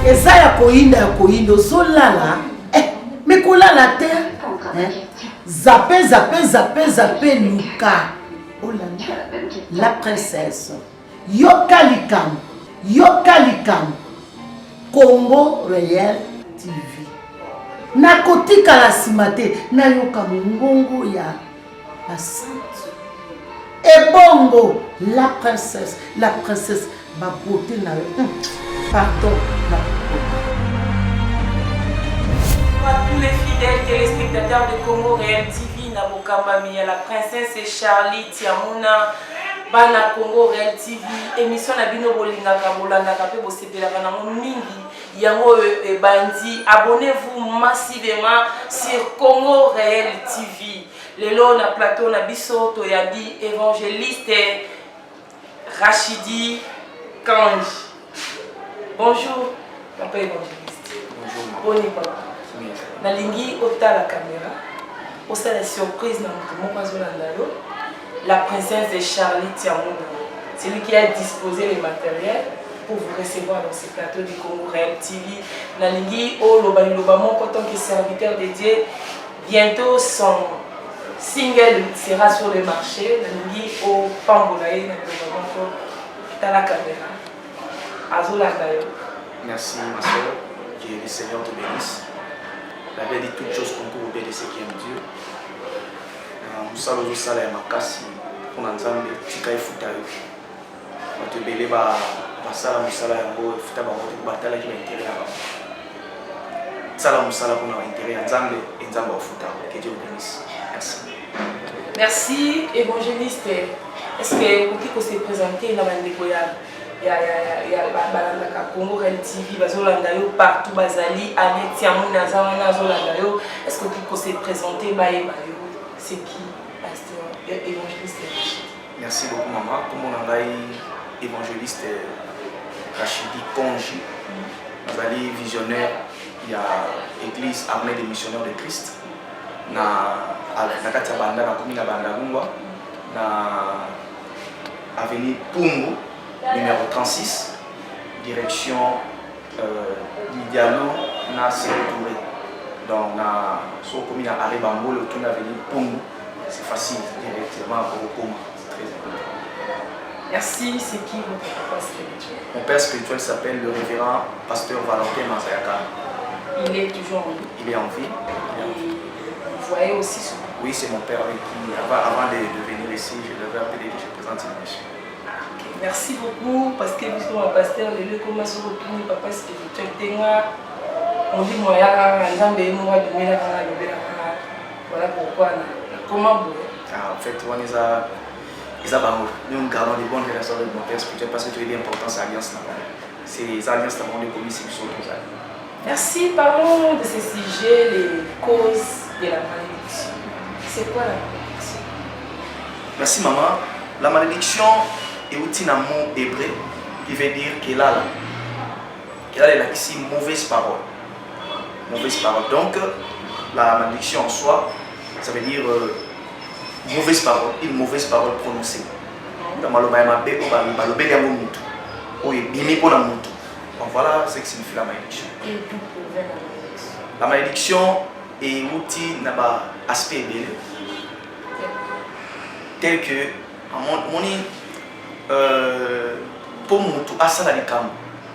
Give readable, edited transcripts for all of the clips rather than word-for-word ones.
eza ya koyinda ozolala mais kolala te zape luka olanda la princesse yoka likambo Congo Réel TV nakotikala nsima te nayoka mongongo ya basante ebongo la princesse babote na pardon à tous les fidèles téléspectateurs de Congo Réel TV, Nabokambami, la princesse et Charlie Tiamuna, Bana Congo Réel TV, émission Nabino Bolinga Kabolanda Kapé Bosepela Banamo Mingi, Yango et Bandi. Abonnez-vous massivement sur Congo Réel TV. Le long na plateau na biso Toyabi évangéliste Rachidi Kanji. Bonjour, papa évangéliste. Bonjour. Bonjour, papa. Nalingi ota la caméra, osa la surprise na la princesse de Charlie Tiamuna. C'est lui qui a disposé les matériels pour vous recevoir dans ce plateau de Congo Réel TV. Nalingi o lobalobamo en tant que serviteur de Dieu. Bientôt son single sera sur le marché. Nalingi o pambolaye na lobamo ta la caméra. Azola dayo. Merci ma soeur, que le Seigneur te bénisse. La Bible dit toutes choses concourent au bien de ceux qui aiment Dieu. Nous savons que ça est ma casse pour nous ensemble. Tu as foutu. Tu as belé ba sala musala yango futa ba ko batala ki intérêt là. Sala musala pour nous intérêt ensemble et ensemble futa. Que Dieu vous bénisse. Merci. Merci évangéliste. Est-ce que vous pouvez se présenter dans la découverte? Il y a Congo Réel TV, partout, Bazali, Annette, Tiamuna, Zamana, Zolandayo. Est-ce que vous pouvez se présenter? C'est qui, pasteur évangéliste Rachidi? Merci beaucoup, maman. Tout le monde est évangéliste Rachidi Kanji. Bazali visionnaire, il y a l'église armée des missionnaires de Christ. Na Katia Banda, na commune Banda Gungwa, na avenue Pungu. Numéro 36, direction Didiano Nassé Touré. Donc, sur la commune à Aribambo, le tour d'avenue Pongo, c'est facile directement pour le coma. C'est très important. Merci. C'est qui votre papa spirituel? Mon père spirituel s'appelle le révérend pasteur Valentin Mazayaka. Il est toujours en vie? Il est en vie. Et vous voyez aussi ce... Oui, c'est mon père avec qui, avant de venir ici, je devais appeler que je présente une mission. Merci beaucoup parce que nous sommes un pasteur, le comment se retrouve papa spirituel tenga on dit moi ya nzambe moi dumela kana lobela kana voilà pourquoi comment vous en fait on les a nous gardons des bonnes relations avec mon père spirituel parce que tu es l'importance alliance là c'est les alliances là on est commis c'est sur tous. Merci. Parlons de ce sujet, les causes de la malédiction. C'est quoi la malédiction? Merci maman. La malédiction est un mot hébreu qui veut dire qu'elle est là ici mauvaise parole. Mauvaise parole. Donc la malédiction en soi, ça veut dire mauvaise parole, une mauvaise parole prononcée. Donc voilà ce que signifie la malédiction. Et d'où provient la malédiction? La malédiction est un outil n'a aspect belé tel que pour mutu asala likamo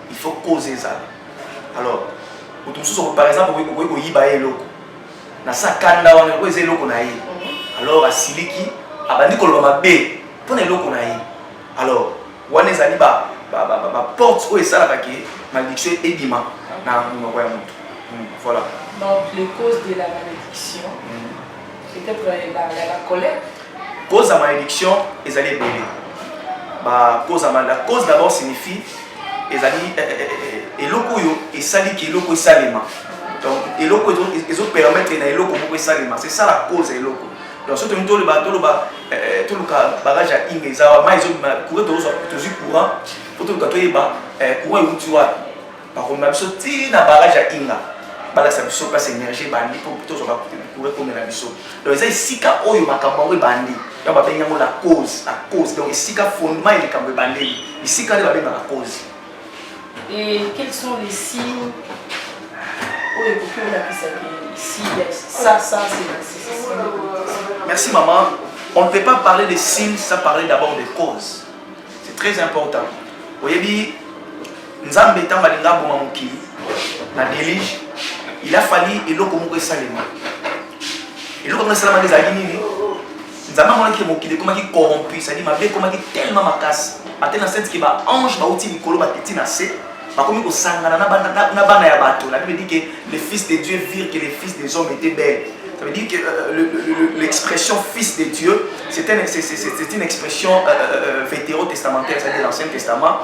il faut causer ça. Alors par exemple vous yiba eloko na sakanda wana ko eloko na ye alors asiliki abandi koloba mabe pona eloko na ye alors wana ezali ba porte o esala ka ke malédiction ebima na monoko ya mutu. Voilà. Donc les causes de la malédiction, peut-être la colère. Cause de la malédiction, ils allaient brûler. La cause d'abord signifie eloko et sali qui eloko et salima. Donc eloko ils ont permettre na eloko beaucoup salima. C'est ça la cause eloko. Donc surtout tout le bagage à inga za ma ils ont courir toujours courant pour tout le cas courant où tu vois par contre même sorti na barrage à inga. Bala sa biso place énergie bandi pour plutôt sur la courir comme la biso. Donc ça sika oyo makambo bandi. Ya ba benga la cause donc sika fondement il kambo bandi. Sika de ba benga la cause. Et quels sont les signes? Merci maman. On ne peut pas parler des signes sans parler d'abord des causes. C'est très important. Vous voyez, Nzambe étant balinga boma mokili na délige, il a fallu eloko moko esalema. Eloko moko esalema des alinini. Nzambe mona ki mokili comment qui corrompu, c'est-à-dire mabe comment qui tellement makasi. Atena sens ki ba ange ba uti mikolo ba titi na se. Bakomi ko sangana na bana ya bato. La Bible dit que les fils de Dieu virent que les fils des hommes étaient belles. Ça veut dire que l'expression fils de Dieu, c'est une expression vétérotestamentaire, c'est-à-dire l'Ancien Testament,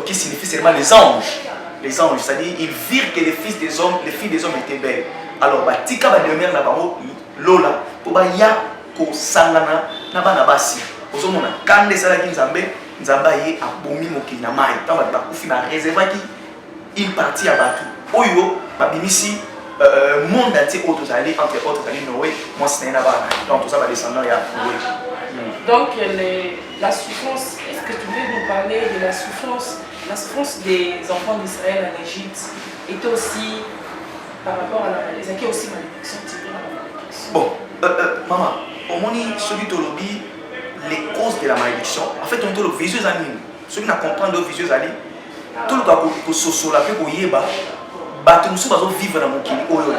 qui signifie seulement les anges. Les anges, c'est-à-dire ils virent que les fils des hommes, les filles des hommes étaient belles. Alors, tika ba demeure na bango lola, pour ba ya ko sangana na bana basi. Ozomona kande sala ki Nzamba ye abomi mokili na mai. Tant ba kufi na réserva ki une partie à Batou. Oyo babimisi monde entier autres alliés, entre autres alliés Noé, moi c'est un abat. Donc tout ça va descendre il y a Noé. Donc la souffrance, est-ce que tu veux nous parler de la souffrance des enfants d'Israël en Égypte était aussi par rapport à la malédiction, qui est aussi malédiction tirée dans la malédiction. Bon, maman, au moins celui qui lobby les causes de la malédiction, en fait on dit le visuel anime. Celui qui n'a compris le visuel anime, tout le monde qui se la fait pour yéba. Bato musu bazo vivre dans mon kili oyo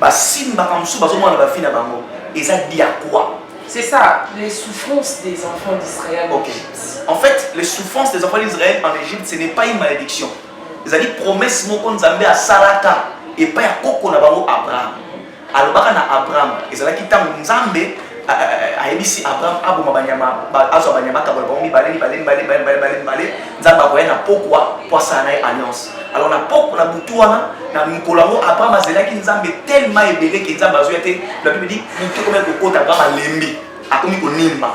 ba sim ba musu bazo mona ba fina bango eza dia quoi. C'est ça, les souffrances des enfants d'Israël. OK. En fait, les souffrances des enfants d'Israël en Égypte, ce n'est pas une malédiction. Ils ont dit promesse moko Nzambe a salaka et pas ya koko na bango Abraham. Alors baka na Abraham, ils ont dit tango Nzambe a ebisi Abraham aboma banyama azo banyama ka bolongi baleli Nzambe akoya na pokwa poisa na alliance. Alors na poko na butuana na mikolango Abraham azelaki Nzambe tellement ebele que Nzambe azo yete la Bible dit mutu comme kokota Abraham lembi akomi ko nimba.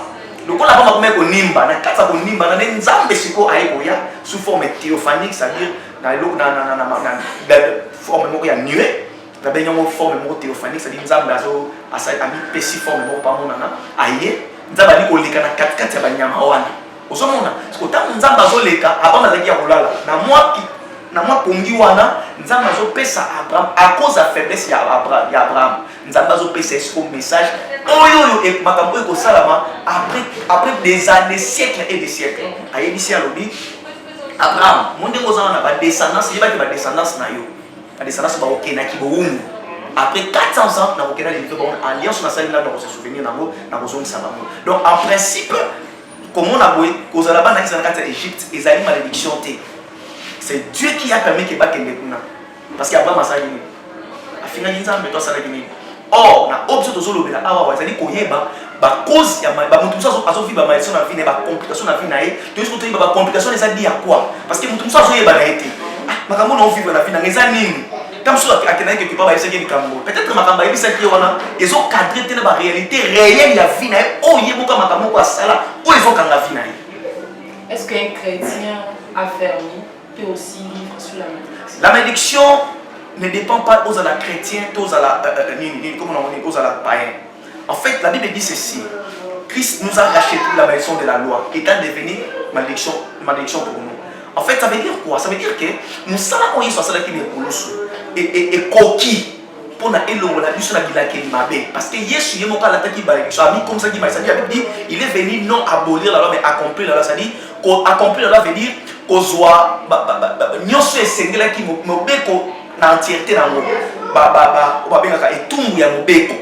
Lokola Abraham akomi ko nimba na kata ko nimba na Nzambe siko ayekoya sous forme théophanique, c'est-à-dire na forme moko ya nuée. La belle forme théophanique, c'est-à-dire Nzambe azo ami pesi forme moko pa monana aye Nzambe ali koleka na katikati ya banyama wana. Ozomona parce que tant Nzambe azo leka Abraham azaki ya kolala na moi pongi wana Nzambe azo pesa Abraham à cause de la faiblesse ya Abraham. Nzambe azo pesa ce message oyo et makambo ko salama après des années, siècles et des siècles. Aye bisi alobi Abraham monde ngozana na ba descendance yeba ke ba descendance na yo. La descendance va au Kenya qui boum. Après 400 ans, dans le Kenya, il y a une alliance nationale dans ce souvenir dans le zone Sabamo. Donc en principe, comme on a vu, aux Arabes dans l'Égypte, ils avaient une malédiction. C'est Dieu qui a permis qu'ils battent les gens. Parce qu'Abraham a ça gagné. A fini d'Inzambe, toi ça a gagné. Or, na option de solo bela awa, c'est-à-dire qu'on y est ba cause ya ba mutu musa azo vivre ba malédiction na vie ba complication na vie na ye. Tu sais que ba complication les a dit à quoi? Parce que mutu musa azo yeba na été. Makambo na vivre na vie na ngeza nini? Comme ça akena quelque part ba essayer de kambo. Peut-être makamba yebisa ki wana ezo cadrer tena ba réalité réelle ya vie na ye. Oh yeboka makambo kwa sala, o ezo kanga vie na ye. Est-ce qu'un chrétien affermi peut aussi vivre sous la malédiction? La malédiction ne dépend pas aux ala chrétiens, aux ala aux ala païens. En fait, la Bible dit ceci. Christ nous a racheté la malédiction de la loi, étant devenu malédiction pour nous. En fait, ça veut dire quoi? Ça veut dire que nous savons qu'il y a cela qui est et coquille pour na elongo la biso na bilaki mabe parce que Yesu yemo kala taki malédiction ami comme ça qui m'a dit il est venu non abolir la loi mais accomplir la loi, c'est-à-dire accomplir la loi veut dire kozwa nyoso esengela ki mobeko na entièreté nango ba bengaka etumbu ya mobeko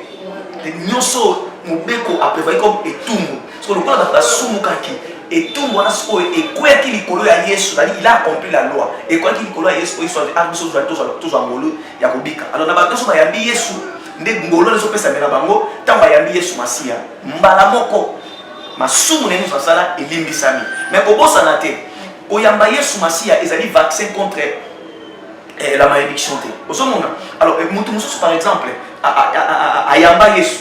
nyoso mobeko aprévoit comme etumbu parce que le corps da sumukaki etumbu wana siko ekweki likolo ya Yesu c'est-à-dire il a accompli la loi ekweki likolo ya Yesu so abiso zo ngolo ya kobika alors na bato so bayambi Yesu nde ngolo leso pesa mena bango tango bayambi Yesu Masia mbala moko masumu nenu sasala elimbisami mais kobosana te koyamba Yesu Masia ezali vaccin contre la malédiction. Alors, par exemple, à Yamba Yesu,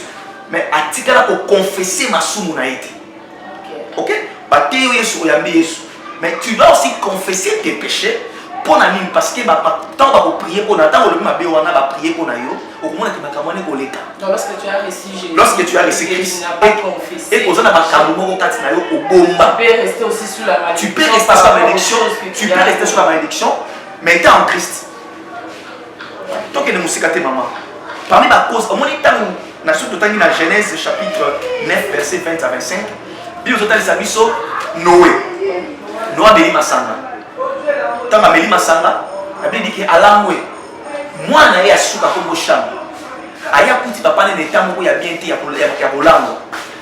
mais à Tikala pour confesser ma soumonaïté. Ok? Mais tu dois aussi confesser tes péchés pour la mine parce que tant va prier pour la temps, on va prier pour la yo, au moins tu vas donc lorsque tu as reçu Jésus, lorsque tu as reçu Christ, tu n'as pas confessé. Et pour ça, tu peux rester Tu peux rester aussi sous la malédiction. Tu peux rester sur la malédiction. Tu peux rester sur la malédiction. mais étant en Christ. Tant que ne musique maman. Parmi ma cause, au moins il dans la Genèse chapitre 9 verset 20 à 25, Bible total les abisso Noé. Noé béni masanga. Tant que béni masanga, la Bible dit que alamwe moi na ya suka comme Cham. Aya kuti papa ne temps moko ya bien te ya bolango.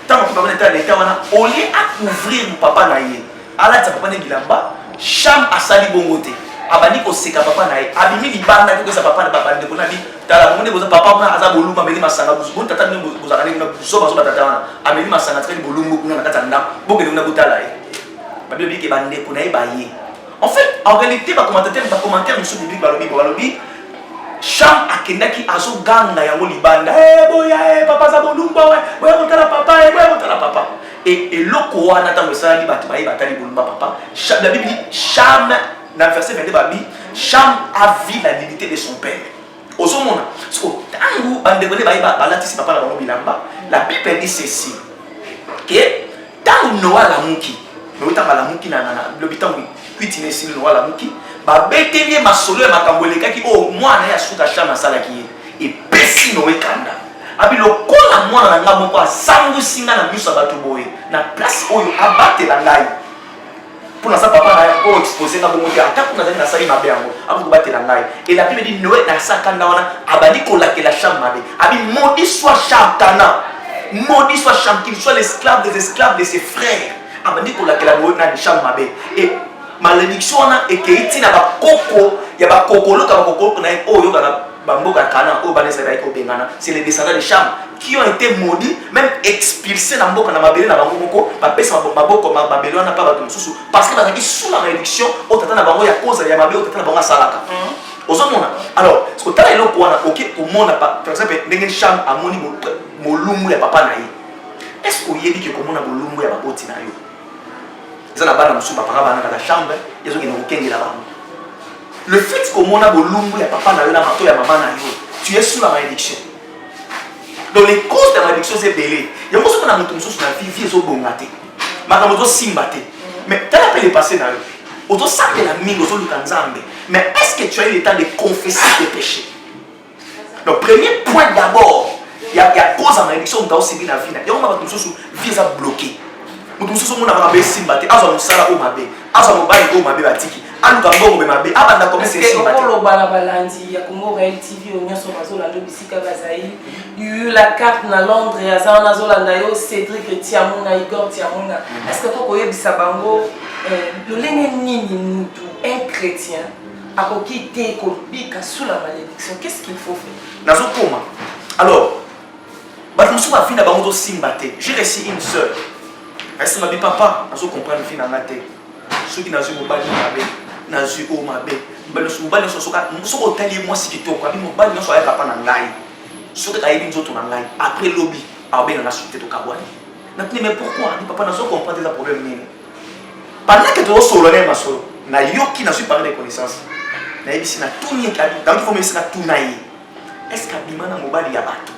Tant que papa ne temps l'état wana au lieu à couvrir papa na ye. Ala ta papa ne bilamba, Cham asali bongote. Abani ko seka papa na ye. Abimi libanda ko sa papa na papa de ko na bi tala monde boza papa na aza boluma meli masanga buzu tata ne boza kana na soba soba tata wana. Ameli masanga tseli bolumbu kuna na kata nda. Boke na butala ye. Babio bi ke bande ko na ye ba ye. En fait, en réalité, ma commentaire monsieur biblique balobi Cham akendaki azo ganga yango libanda. Boya papa za bolumba we. Boya kontala papa boya kontala papa. Et loko wana tango sala li batu bayi batali bolumba papa. La Bible dit Cham dans le verset 22 babi Cham a vu la dignité de son père. Ozomona. So tango bande bone bayi balati si papa na bango bilamba. La Bible dit ceci. Que tango Noa la muki. Mais autant la muki na l'habitant kuitine si Noa la muki. Ba betelie masolo makambo lekaki o mwana ya suka Cham asalaki e pesi Noé kanda abi lokola mwana na nga moko asangu singa na miso bato boye na place oyo abatela ngai pona sa papa na o exposer na bongo ya ata kuna na sali mabe yango abu batela ngai et la Bible dit Noé na sakanda wana abali kolakela Cham mabe abi maudit soit Cham kana maudit soit Cham qu'il soit l'esclave des esclaves de ses frères abali kolakela Noé na Cham mabe et malédiction et que itina ba koko ya ba kokolo ka ba kokolo na oyo ba bamboka kana o banesa ba ko bengana c'est les descendants de Cham qui ont été maudits même expulsés na mboka na mabele na bango moko ba pesa maboko mabele na pas ba mususu parce que bazaki sous la malédiction o tata na bango ya cause ya mabele o tata na bango salaka ozomona alors ce que tala eloko wana OK au monde par exemple ndenge Cham amoni molumbu ya papa na ye est-ce que yebi ke komona molumbu ya baboti na yo le fait que mon abolumbu ya papa na yo na mato ya maman na yo tu es sous la malédiction donc les causes de la malédiction c'est belé il y a beaucoup de gens qui sont na vie zo bongate makambo zo simbate mais tu as appelé passer na yo auto sape la mingo zo lukanzambe mais est-ce que tu as eu le temps de confesser tes péchés donc premier point d'abord il y a cause de malédiction on t'a aussi bien la vie il y a beaucoup de gens qui vie ça bloqué mutu mususu muna mabe simbate azo musala o mabe azo mobali o mabe batiki aluka mbongo be mabe abanda komese simbate ko bala balandi ya Congo Réel TV onyoso bazolanda bisika bazai eu la carte na Londres ya zana zolanda yo Cédric Tiamuna Igor Tiamuna est-ce que ko yebisa bango lolenge nini mutu un chrétien akoki te ko bika sous la malédiction qu'est-ce qu'il faut faire nazo koma alors batu mususu ba fina bango zo simbate j'ai reçu une sœur. Est-ce que papa n'a pas compris le final de la tête? Ceux qui n'ont pas eu mabe, n'a pas eu mabe. Mais le mobile ne soit pas hôtelier moi si tu es quoi, mobile ne soit pas papa n'angai. Ceux qui ont eu des autres n'angai. Après lobby, après on a sauté au Kabouani. Mais pourquoi? Papa n'a pas compris le problème. Pendant que tu es solo, ma soeur, n'a yoki n'a su parler de connaissances. N'a ici n'a tout ni qu'à donc il faut mettre ça tout naï. Est-ce qu'abimana mobile y a bateau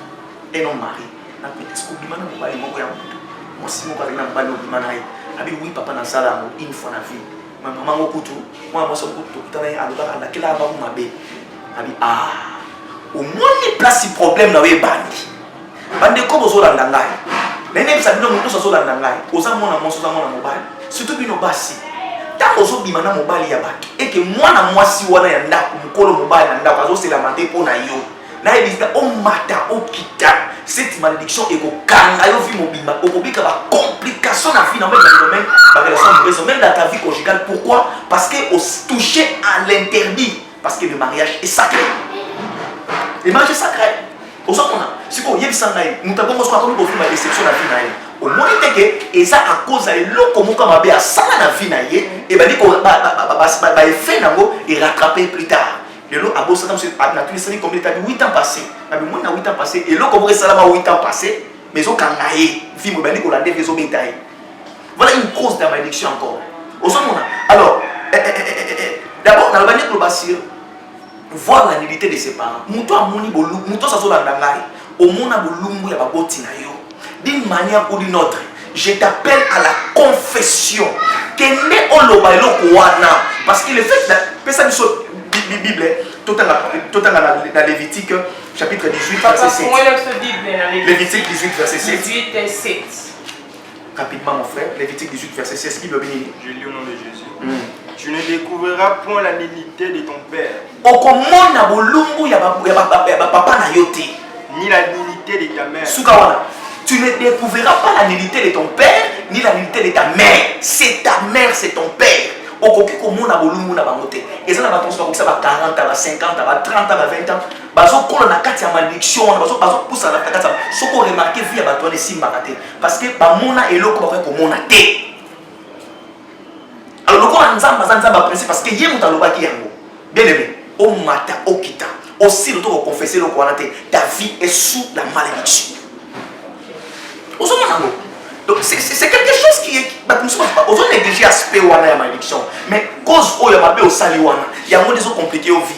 et non mari? N'a pas est-ce qu'abimana mobile moko ya bateau? Moi si mon père n'a pas le manaï, abi oui papa n'a ça une fois na vie. Ma maman au couteau, moi ça couteau tout à l'heure à la quelle a pas ma bé. Abi ah au moins les place si problème na we bandi. Bandi ko bozo la ndangai. Nene bisa bino mutu so la ndangai. Oza mona monso za mona mobile. Surtout bino basi. Ta ozo bimana mobile ya baki. Et que moi na mwasi wana ya ndako mukolo mobile na ndako azo se la mate pona yo. Na ebisa o mata o kita. Cette malédiction est au kanga yo vi mobimba au kobika ba complication na vie dans le domaine ba relation amoureuse même dans ta vie conjugale pourquoi parce que au toucher à l'interdit parce que le mariage est sacré le mariage est sacré au sens qu'on a si ko yebisa ngai nous t'avons ko comme ko fi ma déception na vie na ye au moins que et ça à cause de l'eau comme mabe à ça na vie na ye et ba di ko ba effet nango et rattraper plus tard. Le lot a bossé comme ça, a tous les combien de 8 ans passés. Mais moi, on a 8 ans passés. Et l'eau, comme ça, 8 ans passés. Mais on a gagné. Vie, on a dit qu'on a des maisons bétail. Voilà une cause de la malédiction encore. Alors, d'abord, dans le bannière de Bassir, voir la nullité de ses parents. Mouto a mouni bolou, mouto sa sola ndangai. Au monde a bolumbu ya baboti na yo. D'une manière ou d'une autre, je t'appelle à la confession. Que ne oloba eloko wana. Parce que le fait de Bible, tout dans Lévitique, chapitre 18, verset 7. Lévitique 18, verset 7. 18 et 7. Rapidement, mon frère. Lévitique 18, verset 7. Bible bénie. Je lis au nom de Jésus. Tu ne découvriras point la nudité de ton père. Ni la nudité de ta mère. Tu ne découvriras pas la nudité de ton père, ni la nudité de ta mère. C'est ta mère, c'est ton père. Okoki komona bolungu na bangote. Ezana ba tonso ba 40, ba 50, ba 30, ba 20 ans. Bazo kola na kati ya malédiction, bazo poussa na kati ya soko remarquer vie ya bato ne simba kate parce que ba mona eloko ba ko mona te. Alors loko nzamba nzamba principe parce que ye muta lobaki yango. Bien aimé, o mata o kita. Aussi le to confesser loko wana te. Ta vie est sous la malédiction. Donc c'est quelque chose qui est aux autres négligé aspect wana la malédiction mais cause où il y a mabé au sali wana il y a des autres compliqués au vie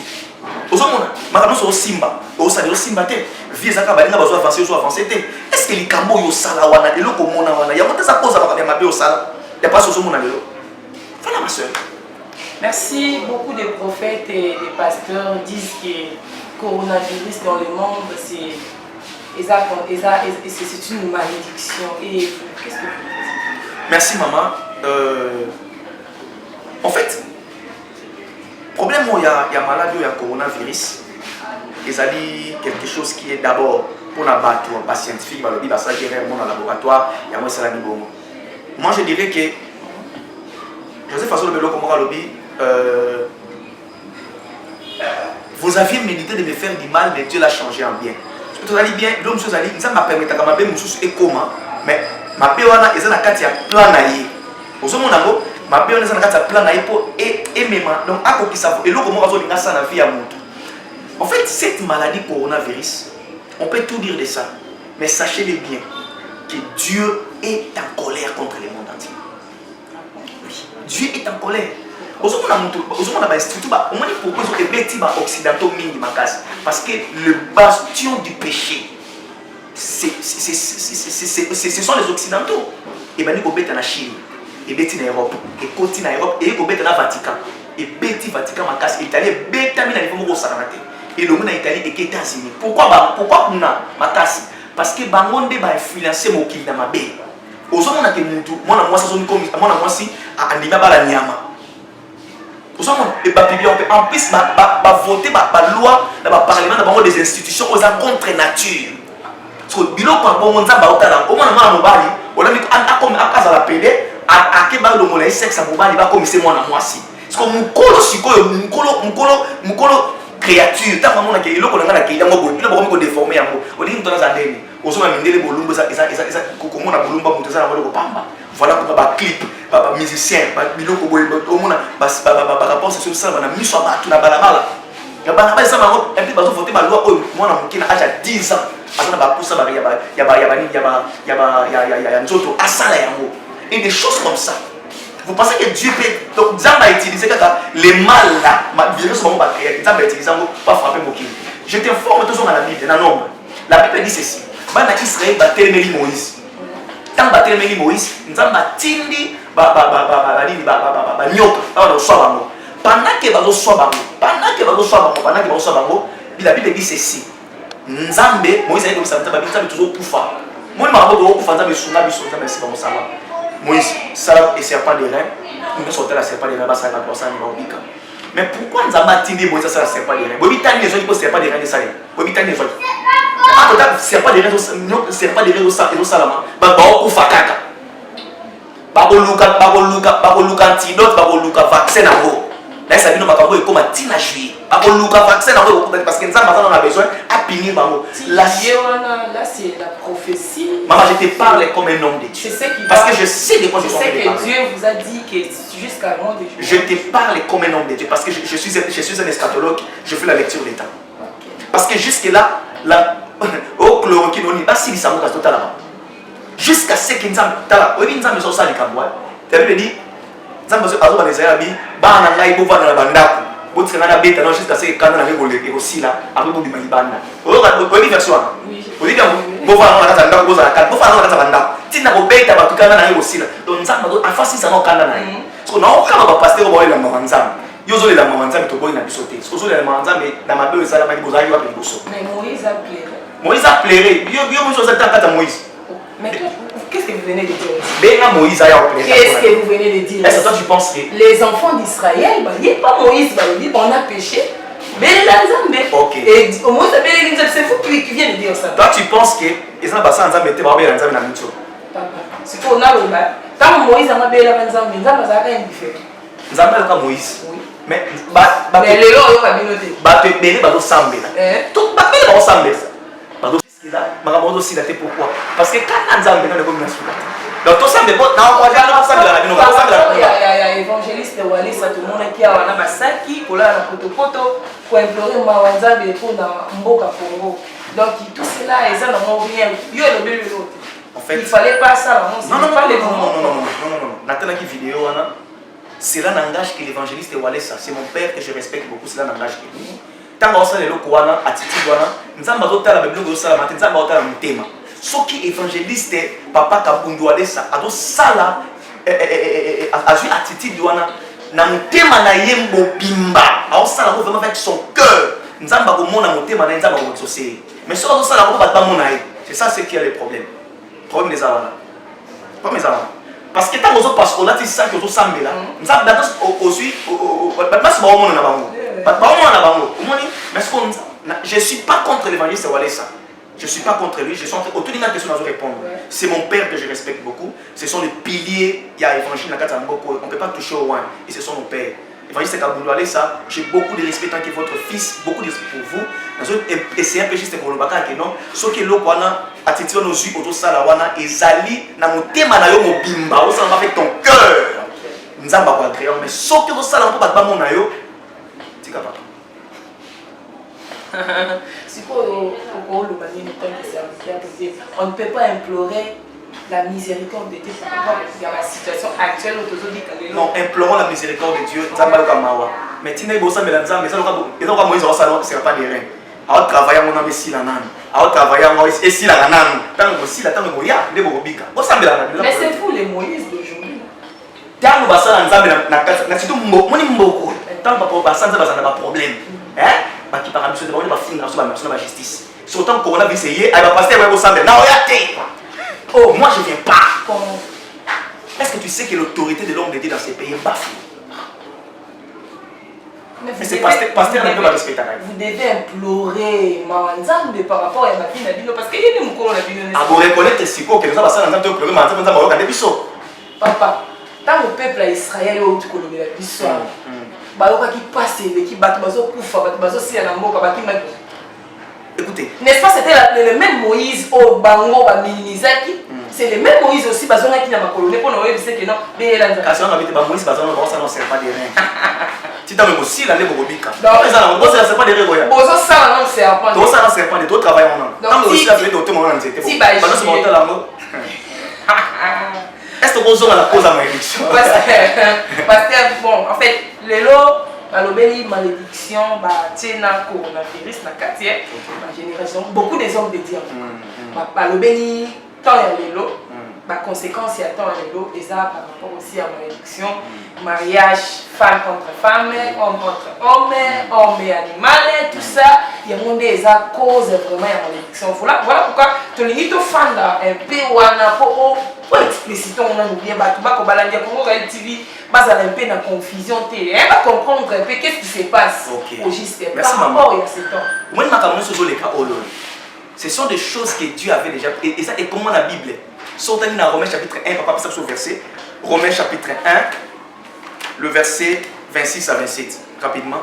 aux autres mona au simba au sali au simba te vie ça kabalinga bazo avancer te est-ce que les kambo yo sala wana et le komona wana il y a des cause à mabé au sala il y a pas ce mona lelo voilà ma soeur. Merci. Beaucoup de prophètes et des pasteurs disent que le coronavirus dans le monde c'est une malédiction. Et qu'est-ce que vous dites? Merci maman. En fait, le problème où il y a maladie, il y a coronavirus, ils ont dit quelque chose qui est d'abord pour la battre, pas scientifique, dans le laboratoire, il y a moi moi je dirais que Joseph Faso Lobelo Komora Lobi, vous aviez médité de me faire du mal, mais Dieu l'a changé en bien. Tu as dit bien, l'homme chose a dit, ça m'a permis de me faire et comment, mais ma péwana est dans la plan naïe. Au second niveau, ma péwana est dans la plan naïe pour et même donc à quoi qui ça et l'autre comment on a ça dans la vie à montre. En fait, cette maladie coronavirus, on peut tout dire de ça, mais sachez-le bien que Dieu est en colère contre le monde entier. Oui, Dieu est en colère. Parce que le bastion du péché, ce sont les Occidentaux. Et bien, ils sont en Chine, ils sont en Europe, ils continuent en Europe, et ils sont en Vatican. Et ils sont en Vatican, l'Italie, ils sont en Italie, et le monde en Italie et les États-Unis. Pourquoi on a Makasi? Parce que les gens ont influencé mon pays dans ma baie. Aux hommes, moi, si animé par la Niama. En plus, voter la loi dans le Parlement, des institutions aux contre nature. Parce que bilo kwa bongo nzamba otala au moins na mobali on a comme akaza la pede akeba lo mola sexe mobali ba comme c'est moi na mwasi. Parce que mukolo sikoyo mukolo créature tant maman na ke iloko na ke yango bo bilo ko déformer yango odi mutona za ndeni osoma mindele bolumbu za kokomona bolumba mutoza na ko pamba. Voilà pour ba clip ba musicien ba biloko boy omona ba rapport sur ça na miso ba tu na balabala ya bana ba ça bango et puis bazo voter ba loi o mwana mukina âge 10 ans azana ba poussa ba ya nzoto asala yango et des choses comme ça. Vous pensez que Dieu peut donc Zamba a utilisé les mal là ma virus bon ba créer Zamba a utilisé pas frapper mokili. Je t'informe toujours dans la Bible dans nombre. La Bible dit ceci. Bana Israël ba telemeli Moïse. Tant ba telemeli Moïse, Nzamba tindi ba nyoka ba do soba bango. Pendant que bazo soba bango, la Bible dit ceci. Nzambe Moïse a dit comme ça Nzamba toujours kufa. Moi ma bodo kufa Nzambe sunga biso Nzambe si ba mosala. Moïse, ça et serpent des reins, nous sortons la serpent des reins, ça va passer en Afrique. Mais pourquoi nous avons atteint Moïse ça la serpent des reins? Bobi tani les gens qui posent serpent des reins de ça. Bobi tani les gens. Ah total serpent des reins au salama. Ba ko fakaka. Ba luka antidote, ba luka vaccin na go. Là ça vient makambo et comme tina juillet. Ba luka vaccin na go parce que nous avons besoin à punir bango. Là c'est la prophétie. Maman, je te parle comme un homme de Dieu. Parce que je sais de quoi je suis en train de parler. C'est que Dieu vous a dit que jusqu'à moi de je te parle comme un homme de Dieu. Parce que je suis un eschatologue, je fais la lecture des temps. Parce que jusque-là, au chloroquine, on n'est pas si ça va total là-bas. Jusqu'à ce qu'il nous a dit, il nous a ça les cambois. Tu as dit, il nous a dit, il a vous avez un bête jusqu'à ce que quand on avait aussi là, après vous avez banda. Vous avez une version. Vous dites que vous avez un banda, vous avez un banda. Si vous avez un bête, vous avez aussi là. Donc, en face, ça n'a aucun banda. Parce que nous avons un pasteur qui est là. Yozo la mamanza mais toboyi na bisoté. Sozo la mamanza mais na mabe ezala maki bozali wa biboso. Mais Moïse a pleuré. Moïse a pleuré. Yo mo chose ta Moïse. Mais qu'est-ce que vous venez de dire? Ben Moïse a pleuré. Qu'est-ce que vous venez de dire? Est-ce que toi tu penses que les enfants d'Israël, il n'y a pas Moïse, on a péché. Mais ok. Et au moins, c'est vous qui vient de dire ça. Toi tu penses que ils ont passé en Zambie te ba ba en Zambie na mitso. C'est qu'on a le bas. Tant Moïse a bien la Zambie, ça va être indifférent. Nzambe ka Moïse. Oui. Mais mais les gens ont pas bien noté. Ba te belé ba do sambela. Tout ba belé ba sambela. Ba do skila, makambo do sila te pourquoi? Parce que quand Nzambe na le comme na sula. Donc tout ça mais bon, na on va sambela la bino ba sambela. Il y a évangéliste Wali ça tout le monde qui a wana basaki pour la poto pour implorer Nzambe pour na mboka Congo. Donc tout cela est ça dans rien. Yo le bébé l'autre. En fait, il fallait pas ça, non, non. Nathan qui vidéo, cela n'engage que l'évangéliste Walesa. C'est mon père que je respecte beaucoup, cela n'engage que lui. Tant qu'on sait les locaux, attitude, nous avons d'autres la Bible, nous avons d'autres la thème. Ce qui évangéliste, papa Kabundu Walesa, a d'autres sala, a joué attitude, na mutema na yembo bimba, a sala vraiment avec son cœur. Nous avons mon thème, nous avons exaucé. Mais si on sala, on va pas mon aïe. C'est ça ce qui est le problème. Problème des Arabes. Problème des Arabes. Parce que tant que parce qu'on a dit ça que tout ça mais là, nous avons d'abord aussi, pas ce moment on a bango, pas moment on a bango. Mais ce qu'on, je suis pas contre l'évangéliste Walesa. Je suis pas contre lui. Je suis en train autour d'une question à répondre. C'est mon père que je respecte beaucoup. Ce sont les piliers. Il y a l'évangile dans la on ne peut pas toucher au loin. Et ce sont nos pères. L'évangéliste Kabundu Walesa, j'ai beaucoup de respect tant que votre fils, beaucoup de respect pour vous. Et c'est un peu juste pour le baka que non. Ce qui est là, attitude nos yeux autour de ça, et Zali, na mon thème na yo mobimba, on s'en va avec ton cœur. Nous avons pas créé, mais ce qui est ça, on va pas mon ayo. Tu capable. C'est quoi le mani on ne peut pas implorer la miséricorde de Dieu par rapport à la situation actuelle où non, implorons la miséricorde de Dieu. Mais tu n'es pas ça, mais la Nzambe, mais ça, Moïse, ça ne pas des reins. Alors travailler mon ami si la nan, alors travailler mon et si la nan, tant que si la tant que ya, les bobika. Mais c'est vous les Moïse d'aujourd'hui. Tant que ça la Nzambe na surtout moni mboko. Tant que pas ça ça n'a pas problème. Hein? Ba qui para mission de ba finir sur la justice. Surtout coronavirus est elle va passer ouais au samedi. Na oyate. Oh, moi je viens pas. Est-ce que tu sais que l'autorité de l'homme de Dieu dans ces pays est bafouée? Mais c'est pasteur n'a pas respecté. Vous devez implorer Nzambe par rapport à ma vie parce qu'il y a des moukono na bino. Ah, vous reconnaissez si quoi que nous avons ça dans notre pleurer Nzambe Nzambe regarder biso. Papa, tant le peuple d'Israël au tout kolobela biso. Ba yoka qui passe qui bat bazo kufa bat bazo si na mboka ba ki ma. Écoutez, n'est-ce pas c'était le même Moïse au bango ba minizaki? C'est le même Moïse aussi bazonga qui na makolo ne pona oyebi que non be la nzaka. Kasi on habite ba Moïse bazonga ba ça non sert pas de rien. Tu t'as même aussi la lèvre bobika. Non, mais ça on sert pas de rien goya. Bozo ça non sert pas. Toi ça non sert pas de toi travail on a. Tant aussi la vie de tout monde nzete. Si ba je monter là mo. Est-ce que vous avez la cause à ma élection? Parce que bon en fait les lots balobeli malédiction ba tiena coronavirus na quartier ma génération beaucoup des hommes de Dieu balobeli tant ya lelo ba conséquence ya tant ya lelo et ça par rapport aussi à malédiction mariage femme contre femme homme contre homme homme et animal tout ça il y a monde des cause vraiment ya malédiction voilà pourquoi to lingi to fanda un peu wana pour expliciter on a oublié bato bako balandia Congo TV bazala un peu dans confusion télé elle va comprendre un peu qu'est-ce qui se passe au juste par rapport à ce temps moi ma caméra sur les cas olol ce sont des choses que Dieu avait déjà et ça est comment la Bible sortez dans Romains chapitre 1 papa ça sur verset Romains chapitre 1 le verset 26 à 27 rapidement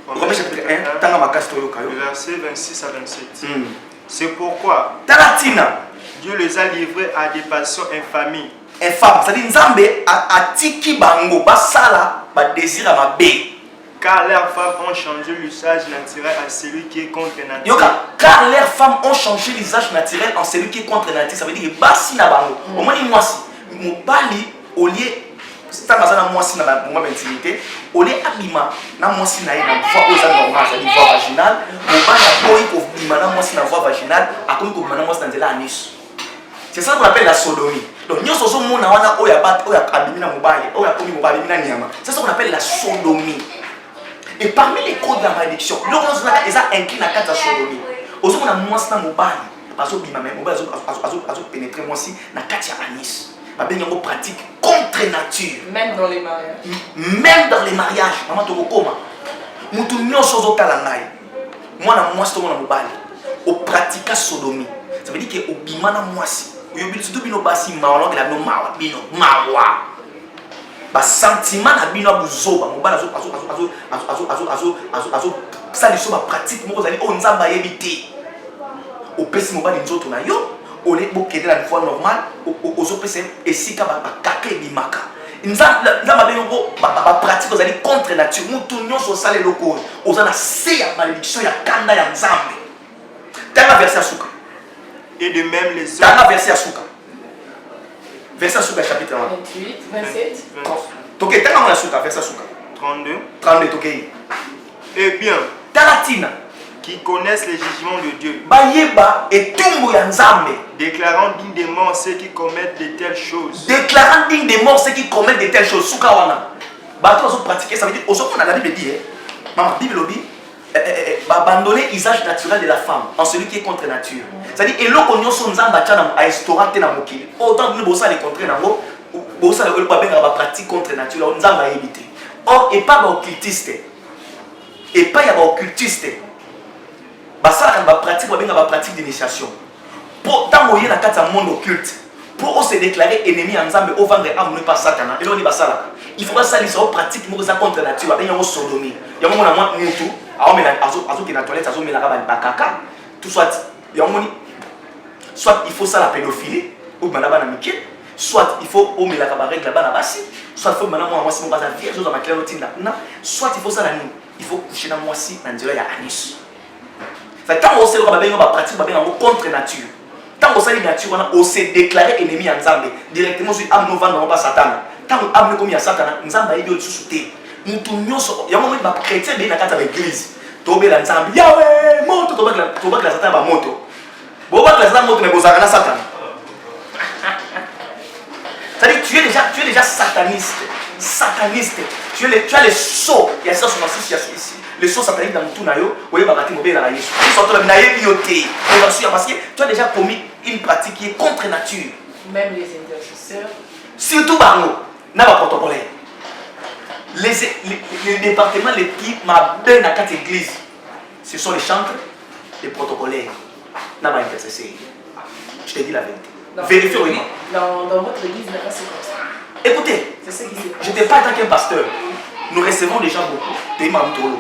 Romains chapitre 1 tanga makasi to yoka yo le verset 26 à 27 c'est pourquoi Talatina Dieu les a livrés à des passions infamies. Infâme, c'est-à-dire Nzambe a tiki bango basala ba désir à ma bé. Car leurs femmes ont changé l'usage naturel à celui qui est contre nature. Yoka, car leurs femmes ont changé l'usage naturel en celui qui est contre nature. Ça veut dire basi na bango. Au moins moi si mobali au lieu c'est ça que moi si na moment d'intimité au lieu abima na moi si na na voix aux normal c'est une voix vaginale mobali a boy ko bima na moi si na voix vaginale a comme ko bima na moi si na ndela anus. C'est ça qu'on appelle la sodomie. Donc nous sommes mon awana oya bat oya abimina mobile oya komi mobile abimina nyama. C'est ce qu'on appelle la sodomie. Et parmi les codes de la malédiction, lorsque nous avons inclus la carte de sodomie, nous avons un monstre mobile parce que bima même mobile azo pénétrer moi aussi na carte ya anis. Ba benga mo pratique contre nature. Même dans les mariages. Même dans les mariages, maman to koma. Mutu nyonso zo tala ngai. Moi na monstre mona mobile. O pratique sodomie. Ça veut dire que au bima na mwasi. Yo bil surtout bino basi mawa la no mawa bino mawa. Ba sentiment na bino buzoba mobile azo ça les choses pratique moko zali o nzamba yebité. Au pesi mobile nzoto na yo. On est beau qu'aider la fois normale, aux opposés et si ka ba kake bimaka. Nza ba bengo ba pratique aux aller contre nature. Mutu nyonso sale loko. Ozana se ya malédiction ya kanda ya nzambe. Tanga verset asuka. Et de même les hommes. Tanga verset asuka. Verset asuka chapitre 1. 28, 27. 30. Toke tanga mona asuka verset asuka. 32. 32 toke. Eh bien, Talatina qui connaissent les jugements de Dieu, bayeba etumbu ya nzambe. déclarant digne des morts ceux qui commettent de telles choses. Déclarant digne des morts ceux qui commettent de telles choses. Souka wana. Bato ozo pratiquer, ça veut dire aujourd'hui on a la Bible dit maman Bible obi abandonner l'usage naturel de la femme en celui qui est contre nature. C'est-à-dire eloko nyonso nzamba tchana a restauré na mokili. Autant nous bossa les contre nango, bossa le ba benga ba pratique contre nature nzamba éviter. Or et pas ba occultiste. Et pas ya ba occultiste. Basala kan ba pratique d'initiation. Pour tant que na kata monde occulte, pour se déclarer ennemi en Nzambe au vendre amené par Satan. Et là on y basala. Il faut pas ça les pratique mo ça contre nature, ba benga sodomie. Ya mo na moi mutu, azo ki na toilette azo melaka ba kaka. Tout soit ya moni soit il faut ça la pédophilie ou malaba na mike, soit il faut o melaka ba règle ba na basi, soit il faut maintenant moi si mon basa vierge dans ma clémentine là. Soit il faut ça la nuit. Il faut coucher dans moi si dans ya anis. Fait tant on sait que babenga ba pratique babenga contre nature. Tant on sait nature on s'est déclaré ennemi en Nzambe directement sur amener vendre pas Satan. Tant on amener comme ya Satan Nzambe idio tsusuté. Mutu nyonso ya moment ba chrétien be na kata ba église. Tobe la Nzambe. Yawe moto toba la Satan ba moto. Bo ba la Satan moto mais bozaka na Satan. C'est-à-dire tu es déjà sataniste. Sataniste. Tu as les sauts. Il y a ça sur ici. Les sauts sataniques dans tout nayo. Oui, bah tu m'obéis à Jésus. Ils sont là, parce que tu as déjà commis une pratique qui est contre nature. Même les intercesseurs. Surtout Barno, n'a pas protocole. Les départements les plus bien dans quatre églises, ce sont les chantres, les protocolaires. N'a pas intercesseur. Je te dis la vérité. Vérifiez au Dans votre église, n'est pas c'est comme ça. Écoutez, C'est ce qui s'est passé. je n'étais pas en tant qu'un pasteur. Nous recevons des gens beaucoup.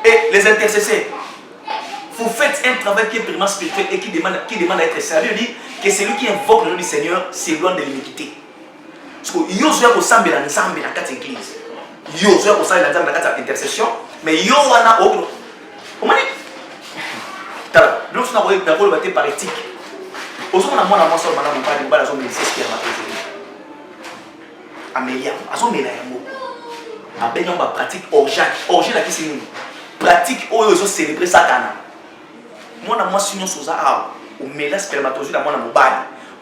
Et les intercesseurs, vous faites un travail qui est vraiment spirituel et qui demande à être sérieux. Il dit que celui qui invoque le nom du Seigneur s'éloigne de l'iniquité. Parce que yo zoya ko sambela nzambe na kati église. Yo zoya ko sambela nzambe na kati intercession, mais yo wana o. Comment dit? Tala, donc on a voulu d'abord le battre par éthique. Aujourd'hui on a moi sur madame pas de bala zo ministère qui a maté. Amélia, azo mela yango. Abenyo ba pratique orgiaque. Orgie la qui c'est nous. Pratique oyo zo célébrer Satan. Moi na moi sinyo soza a o mela spermatozoïde na moi na mobali.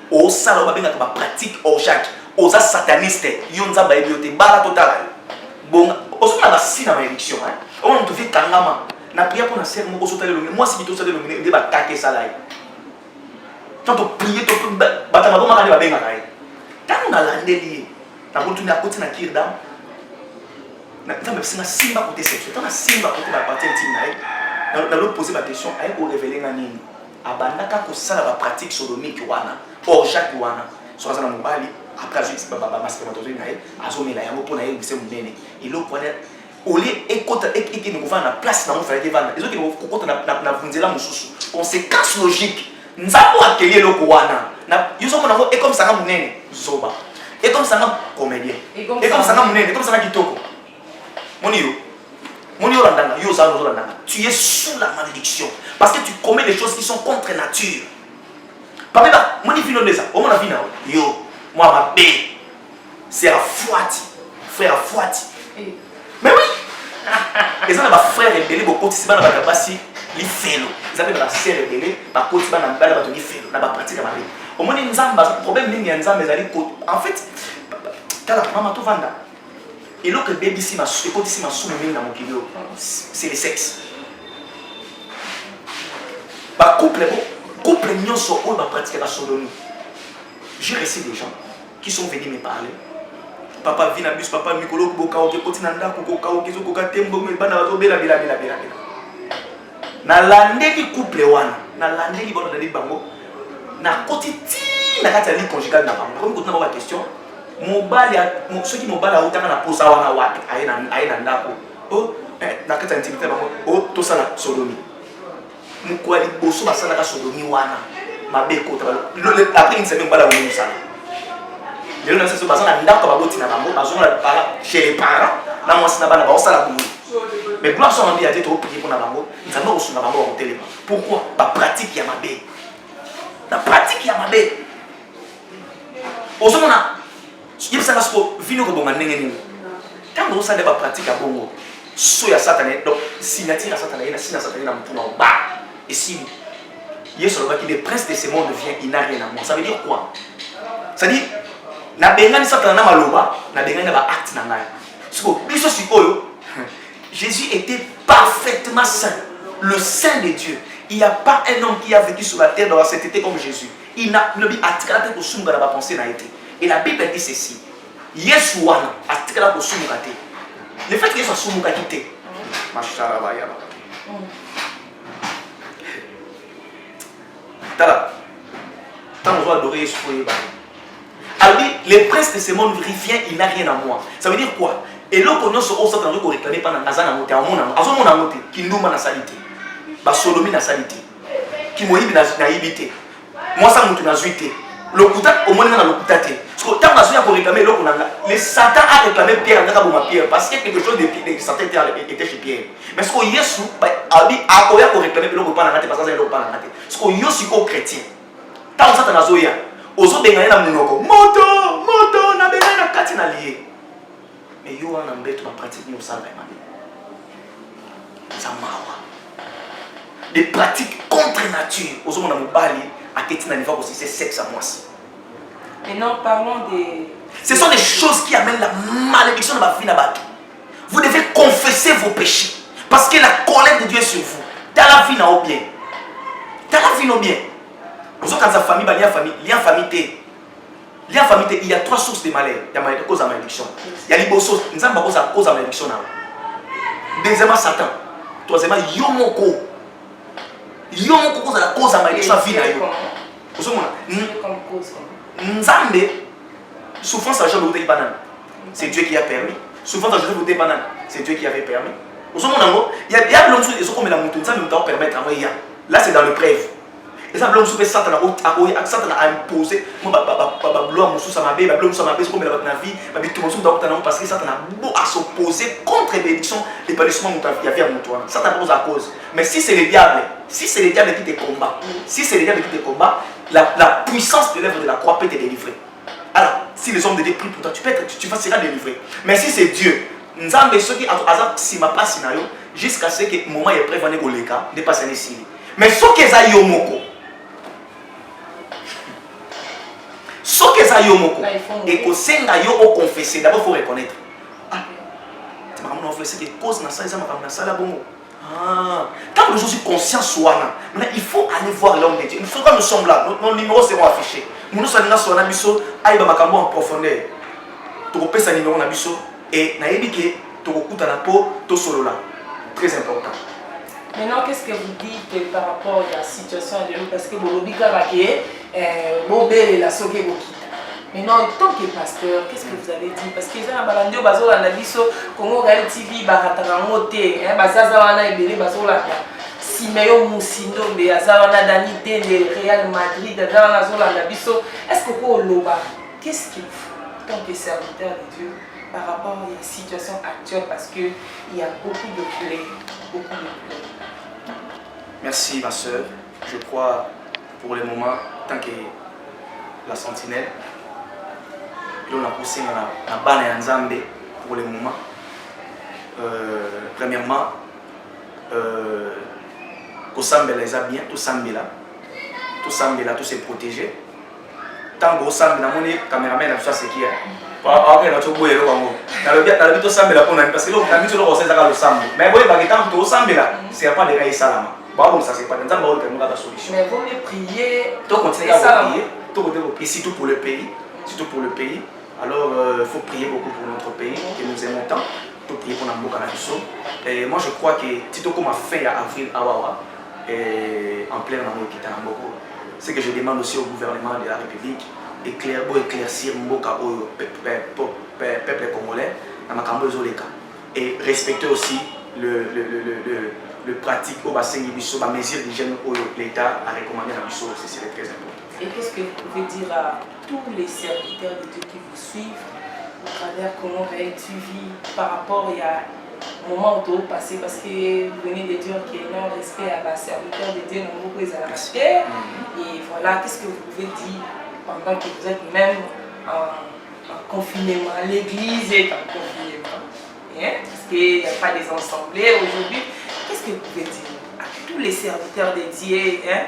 O sala ba benga ba pratique orgiaque. Oza sataniste. Yo nzamba ebiote bala total. Bon, ozo na ba sina malédiction hein. On te fait kangama. Na prière pour na sœur moko sotale lo. Moi si to sotale lo de ba kake sala. Tant to prier to batama bo makali ba benga kai. Tant na landeli. Na botu na côté na kirdam. Na tambe sina simba côté sexuel. Tant na simba côté ba partie intime na. Na l'autre poser ma question, ay ko révéler nga nini. Abandaka ko sala ba pratique sodomique wana. Orgiaque wana. So azana mobali après je baba maspermatozoïde na ye azomela yango pona ye bise munene. Eloko wana oli ekota ekiki ngo vana place na mo fallait que vana. Ezoki ngo kokota na vunzela mususu. Conséquence logique. Nzambo akeli eloko wana. Na yo so mona ngo e comme ça nga munene. Zoba. Et comme ça, comédien. Et comme ça, comme ça, kitoko. Tu es sous la malédiction. Parce que tu commets des choses qui sont contre nature. Papa, mon fille de ça. Oh, mon fille, yo, moi, ma bé. C'est à Fouati. Frère à Fouati. Mais oui. Et ça, on a frère rebellé, beaucoup de gens qui ont passé les félos. Ils appellent la sœur rebellée, par contre, ils ont pratique à ma vie. Au moins, le problème est que en fait, maman tout vanda. Et là que baby si ma c'est le sexe. Bah couple mignon sur eux va pratiquer la sodomie. J'ai reçu des gens qui sont venus me parler. Papa vient à bus, papa Mikolo Boka ou Kotinanda Koka ou Kizo Koka Tembo mais bana bela. Na lande ki couple wana, na lande ki bono dali bango. Na kotiti na kati ali conjugal na bango. Comme kotina ba question, mobali ceux qui mobali a utanga na posa wana wapi aina ndako. Oh na kati intimité bango. Oh to sala sodomie. Mukwali boso basala ka sodomie wana. Mabeko tabalo. Après une semaine bala wonu sala. Les gens qui sont chez les parents, mais gloire soit rendue à Dieu pour prier pour Nabango. Nous allons reçu Nabango en télé. Pourquoi? La pratique Yamabé. La pratique Yamabé. Au moment là, il y a ça que vino que bon mané. Quand on sait la pratique à Bongo, soya satané donc signature à satané, la signature à satané dans mon bas. Et si il y a seulement que le prince de ce monde vient, il n'a rien à moi. Ça veut dire quoi? Ça dit na bengani satana na maloba na bengani na ba acte na ngai siko biso sikoyo Jésus était parfaitement saint, le saint de Dieu. Il n'y a pas un homme qui a vécu sur la terre dans la sainteté comme Jésus. Il n'a le bi atikala ko sunga na ba pensée na été. Et la Bible dit ceci, Yesu wana atikala ko sunga te. Le fait que Yesu sunga kité mashara ba ya ba tala tant on doit adorer Yesu pour ba. Alors, les princes de ce monde vient, il n'a rien à moi. Ça veut dire quoi? Et là, on a ce qu'on s'attend à réclamer pendant Nazana Moté, à mon amoté, qui nous m'a salité, bah Sodomie n'a salité, qui m'a naïveté. Moi, ça m'a naïveté. Le couta, au moins, on a le couta. Parce que tant qu'on a réclamé, les Satan a réclamé Pierre, parce qu'il y a quelque chose de Satan était chez Pierre. Mais ce qu'il y a sous, a réclamé, le coupa n'a pas parce qu'il y a le coupa n'a pas. Ce qu'il y a sous chrétien. Tant que Satan a zoya. Ozo bengana na munoko moto na bengana na kati na lié mais yo wana mbeto ba pratique ni osala ba samawa des pratiques contre nature ozo mona mobali aketi na niveau aussi c'est sexe à moi si. Maintenant parlons des ce sont des choses qui amènent la malédiction dans ma vie na bato. Vous devez confesser vos péchés parce que la colère de Dieu est sur vous. Dans la vie na au bien. Dans la vie na au bien. Quand sa famille, il y a famille, il y a trois sources de malheur. Il y a cause de malédiction. Il y a les bossos, nous avons cause de malédiction. Deuxièmement, Satan. Troisièmement, Yomoko. Yomoko cause de la cause de malédiction. Nzambe, souffrance à Jean de banane. C'est Dieu qui a permis. Souffrance à Jean de banane. C'est Dieu qui avait permis. Il y a l'homme qui a permettre. Là, c'est dans le preuve. Et ça, l'homme soupe Satan a imposé, parce que Satan a beau à s'opposer contre les bénédictions, les bénédictions qu'il y avait à Moutouana. Satan pose à cause. Mais si c'est le diable, qui te combat, la puissance de l'œuvre de la croix peut te délivrer. Alors, si les hommes de Dieu prient pour toi, tu seras délivré. Mais si c'est Dieu, nous avons ceux qui si ma place jusqu'à ce que le moment est prêt, on est dépassé ici. Mais ce qui est Yomoko, ce que ça yomoko et que c'est nga yo au confesser d'abord faut reconnaître tu m'as montré c'est que cause na ça ils m'ont na ça là bon quand je suis conscient soit maintenant il faut aller voir l'homme de Dieu. Il faut que nous sommes là nos numéros seront affichés nous sommes là sur na biso aïba makambo en profondeur to kopesa numéro na biso et na yebi ke to kokuta na po to solo là très important. Maintenant, qu'est-ce que vous dites par rapport à la situation de nous? Parce que Bolobika Raké, Bobé et la Soké Bokita. Maintenant, en tant que pasteur, qu'est-ce que vous avez dit? Parce que les gens ont Bazo Lanabiso, Congo Real TV, Baratarangote, Bazazawana et Bélé Bazo Laka, Simeon Moussindo, Azawana Dani Télé, Real Madrid, Azawana Zolanabiso. Est-ce que pour Loba, qu'est-ce qu'il faut en tant que serviteur de Dieu par rapport à la situation actuelle? Parce qu'il y a beaucoup de plaies, beaucoup de plaies. Merci ma soeur. Je crois pour le moment, tant que la sentinelle, on a poussé la balle en Zambé pour le moment. Premièrement, Kosambe les a bien, tout Sambela, tout s'est protégé. tango osambe namoni cameraman na c'est qui ok na choboye lo bango na le bito sambela pona parce que lo na bito lo oseza ka lo sambo mais boye ba ketan to sambela c'est pas de kai salama ba bon ça c'est pas nzamba o ke nga solution mais vaut mieux prier to continuer à prier to prier surtout pour le pays alors faut prier beaucoup pour notre pays que nous aimons tant to prier pour Namboka Nabiso et moi je crois que tito comme fin avril awawa en plein amour qui est Namboko. C'est que je demande aussi au gouvernement de la République éclaircir Mboka au peuple congolais et respecter aussi le pratique au bassin de la mesure d'hygiène où l'État a recommandé à Bisso, c'est très important. Et qu'est-ce que vous pouvez dire à tous les serviteurs de Dieu qui vous suivent au travers comment TV par rapport à moment où passé parce que vous venez de dire qu'il y a un respect à la serviteur de Dieu dans beaucoup de et voilà, qu'est-ce que vous pouvez dire pendant que vous êtes même en confinement, l'église est en confinement, hein? Parce qu'il n'y a pas des assemblées aujourd'hui, qu'est-ce que vous pouvez dire à tous les serviteurs de Dieu, hein?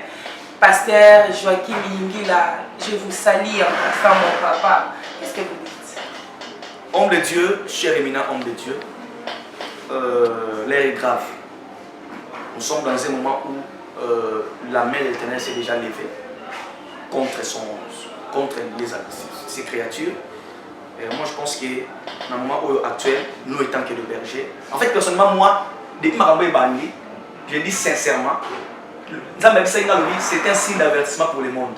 Pasteur Joachim Yingila, je vous salue en passant mon papa, qu'est-ce que vous dites? Homme de Dieu, cher éminent homme de Dieu, l'air est grave. Nous sommes dans un moment où la main de l'Éternel s'est déjà levée contre ces créatures. Et moi je pense que dans le moment actuel, nous étant que de bergers, en fait personnellement moi, depuis ma bandi, je dis sincèrement, c'est un signe d'avertissement pour le monde.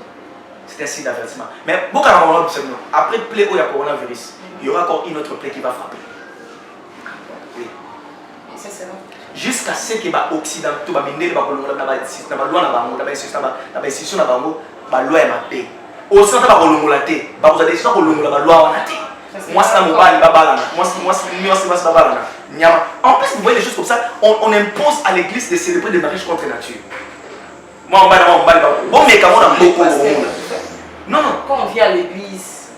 C'est un signe d'avertissement. Mais beaucoup après le plaie où il y a coronavirus, il y aura encore une autre plaie qui va frapper. Oui. Jusqu'à ce que les Occidentaux, les en plus, vous voyez des choses comme ça, on impose à l'église de célébrer des mariages contre nature. Moi, non, non. Quand on vient à l'église,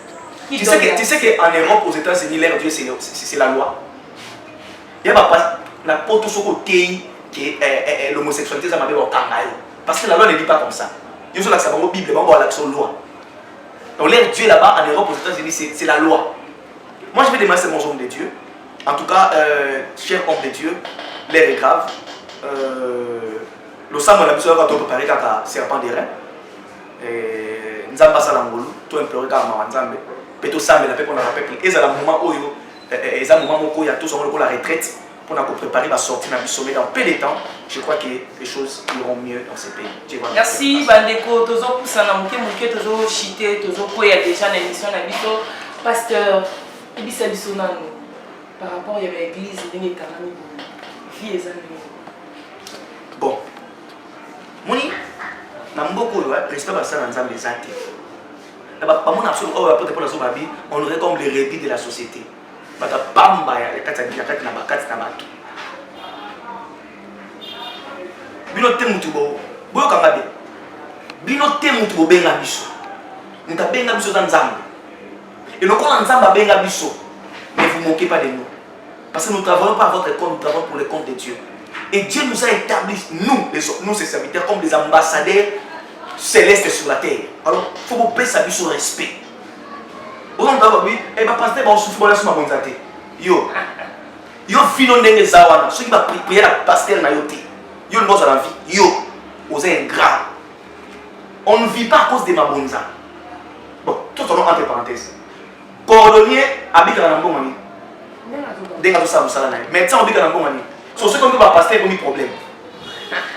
tu sais qu'en Europe, aux États-Unis, l'air Dieu, c'est la loi. Il y a la porte sur côté qui est l'homosexualité, ça m'a dit parce que la loi ne dit pas comme ça. Il y a la Bible, il y a l'action loi. Donc l'air Dieu là-bas, en Europe, aux États-Unis, c'est la loi. Moi, je vais demander mon homme de Dieu. En tout cas, cher homme de Dieu, l'air est grave. Le sang, on a besoin de préparer un serpent de rein. Nzamba Salangolo, tout implorer car Nzambe. Peut-être ça, mais la paix qu'on a rappelé. Et c'est le moment où il y a tout son la retraite pour nous préparer à sortir dans le sommet dans peu de temps. Je crois que les choses iront mieux dans ce pays. Merci, Bandeko. Toujours pour ça, toujours chité, toujours pour il y a déjà une émission d'habito. Pasteur, Ibissa Bissonano, par rapport à l'église, il y a vie et bon. Moni, Namboko, respect à ça dans Nzambe Zate. On aurait comme les rébits de la société. Binote mutubo, boyo kangabe. Binote mutubo benga biso. Nta benga biso dans Nzambe. Et le quand Nzambe benga biso, ne vous moquez pas de nous. Parce que nous ne travaillons pas à votre compte, nous travaillons pour le compte de Dieu. Et Dieu nous a établis, nous ses serviteurs, comme des ambassadeurs célestes sur la terre. Alors, il faut que vous payiez sur respect. Vous avez dit, eh bien, pasteur, on souffre de la somme à yo. Yo, fino nenge zawana. Ceux qui vont prier la pasteur na yote. Yo, nous avons la vie. Yo, vous êtes ingrat. On ne vit pas à cause de ma bonza. Bon, tout le monde entre parenthèses. Cordonnier, habite dans un bon mani. Médecin, habite dans un bon mani. Sur ceux qui ont un pasteur, ils ont un problème.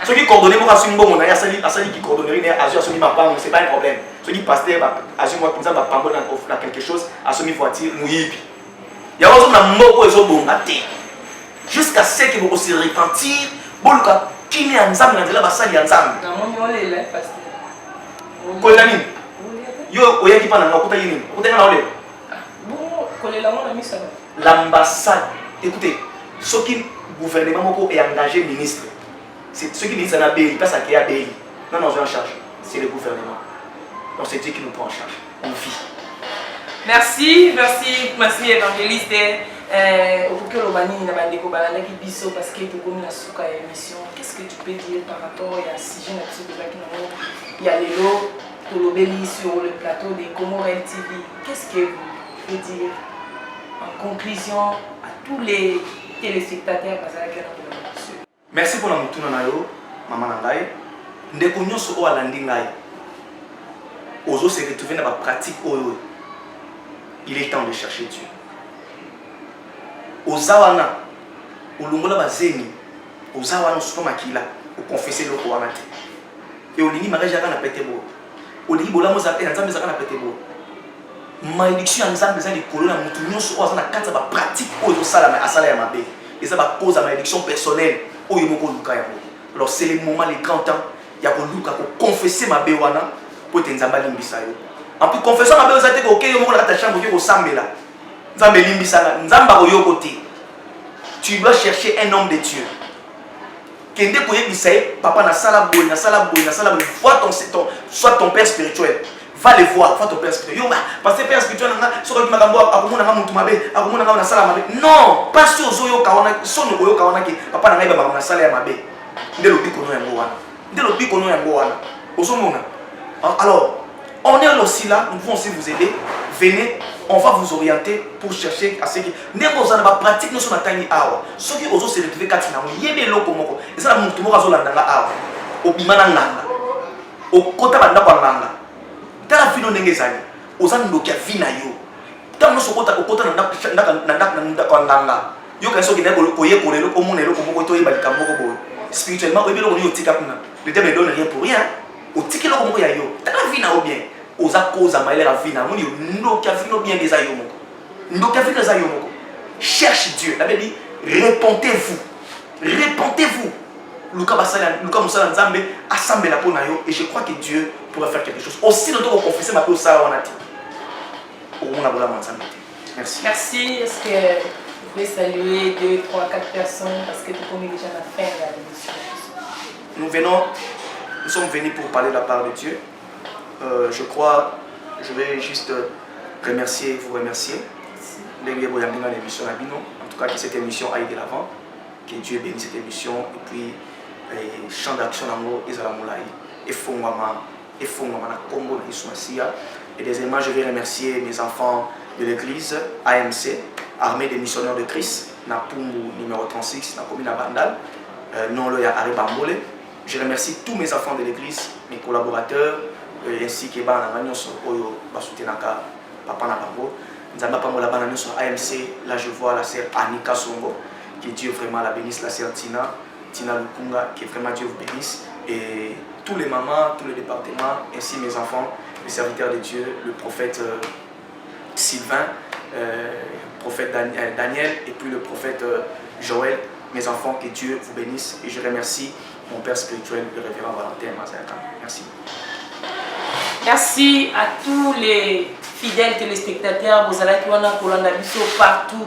Ceux qui coordonnent, ils ont un bon mani. Ceux qui coordonnent, ils ont un bon, c'est pas un problème. Ceux qui pasteur, ils ont un quelque chose, ils ont une voiture, ils il y a aussi un mot qui est bon jusqu'à ce que vous se repentir, vous qui est ensemble dans la basse ensemble. L'ambassade, écoutez, ceux qui gouvernement est engagé ministre, c'est ceux qui disent que c'est pas ça qui est à Béli. Non, non, je en charge. C'est le gouvernement. Donc c'est Dieu qui nous prend en charge. On vit. Merci, merci évangéliste. Parce que qu'est-ce que tu peux dire par rapport à si jeune qui il y a l'élo, Tolobeli sur le plateau de Comorel TV. Qu'est-ce que vous pouvez dire en conclusion à tous les téléspectateurs? Merci pour la mutuna na yo, maman nangai. Ndeko nyonso o alandi ngai. Ozo se retrouver dans la pratique oyo. Il est temps de chercher Dieu. Ozawana, olongola bazeni, ozawana soto makila, o confesser le Coran. Et olingi mariage aka na petebo. Olingi bolamo za pena nzambe za na petebo. Malédiction ya nzambe za likolo na mutu nyonso oza na kati ba pratique oyo sala na asala ya mabe. Eza ba cause ya malédiction personnelle oyo moko luka yango. Alors c'est le moment, le grand temps, ya ko luka ko confesser mabe wana pour te nzamba limbisa yo. En plus confession mabe ozate ko okay yo moko na ta chambre ko sambela. Nzambe limbisa na nzamba ko yo côté. Tu dois chercher un homme de Dieu. Kende ko yebisa papa na sala boy na sala boy na sala boy, vois soit ton père spirituel. Va le voir, vois ton père spirituel. Yo parce que père spirituel nga soko ki makambo akomona nga mutu mabe, akomona nga na sala mabe. Non, pas sur ozo kaona, sono ko yo kaona ki papa na ngai ba na sala ya mabe. Nde lo biko no ya ngwana. Nde lo biko no ya ngwana. Ozo mona. Alors, on est aussi là, nous pouvons aussi vous aider. Venez, on va vous orienter pour chercher à ce qui n'est pas pratique nous sommes attendus awa. Ce qui ozo se retrouver katina mo yebe loko moko. Et ça la mutu moko azo landa awa. Obimana nganga. Okota banda kwa nganga. Tala vino ndenge zali. Oza ndokia vina yo. Tala no sokota okota na kwa nganga. Yo kanso ki ndeko koye kolelo ko mona eloko moko to yeba likambo ko. Spirituellement oyebi loko ni otika kuna. Le diable ne donne rien pour rien. Otiki loko moko ya yo. Tala vina o bien. Oza cause maile la vie na moni ndokia vino bien des ayo moko. Ndokia vino des ayo moko. Cherche Dieu. La Bible dit répentez-vous. Répentez-vous. Luka basala Luka musala nzambe assemble la pona yo et je crois que Dieu pourra faire quelque chose. Aussi nous devons confesser ma ça on a dit. Merci. Merci. Est-ce que vous pouvez saluer 2, 3, 4 personnes parce que nous sommes déjà à la fin de la émission. Nous sommes venus pour parler de la part de Dieu. Je crois, je vais juste vous remercier. En tout cas, que cette émission aille de l'avant. Que Dieu bénisse cette émission. Et puis, champ d'action d'amour, et deuxièmement, je vais remercier mes enfants de l'église AMC, Armée des missionnaires de Christ, Napumbu numéro 36, na commune Bandal, non le Ari Bambole. Je remercie tous mes enfants de l'église, mes collaborateurs, ainsi que Bana Manyoso, Oyo, Basutenaka, Papa Nabango. Nzamba Pamola Bana sur AMC, là je vois la sœur Annika Songo, que Dieu vraiment la bénisse, la sœur Tina Lukunga, que vraiment Dieu vous bénisse. Et tous les mamans, tous les départements, ainsi mes enfants, les serviteurs de Dieu, le prophète Sylvain, le prophète Daniel et puis le prophète Joël, mes enfants, que Dieu vous bénisse. Et je remercie mon père spirituel, le révérend Valentin Mazayaka. Merci. Merci à tous les fidèles téléspectateurs, vous allez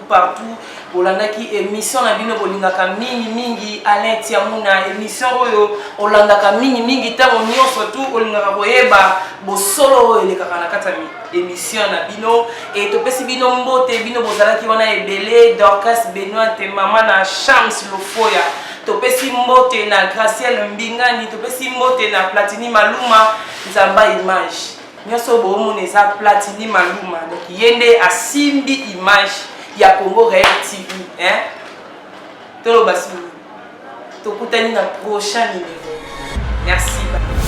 partout. Olandaki émission na bino bolingaka mingi Alain Tiamuna émission oyo olandaka mingi tango nyonso tout olingaka koyeba bosolo elekaka na kata émission na bino et topesi bino mbote bino bozalaki wana ebele Dorcas Benoît te mama na Shams Lofoya topesi mbote na Graciel Mbingani topesi mbote na Platini Maluma Nzamba Image nyonso bomona eza Platini Maluma donc yende asimbi image ya Comorel TV, hein? Tolo basi. Tokutani na prochain numéro. Merci.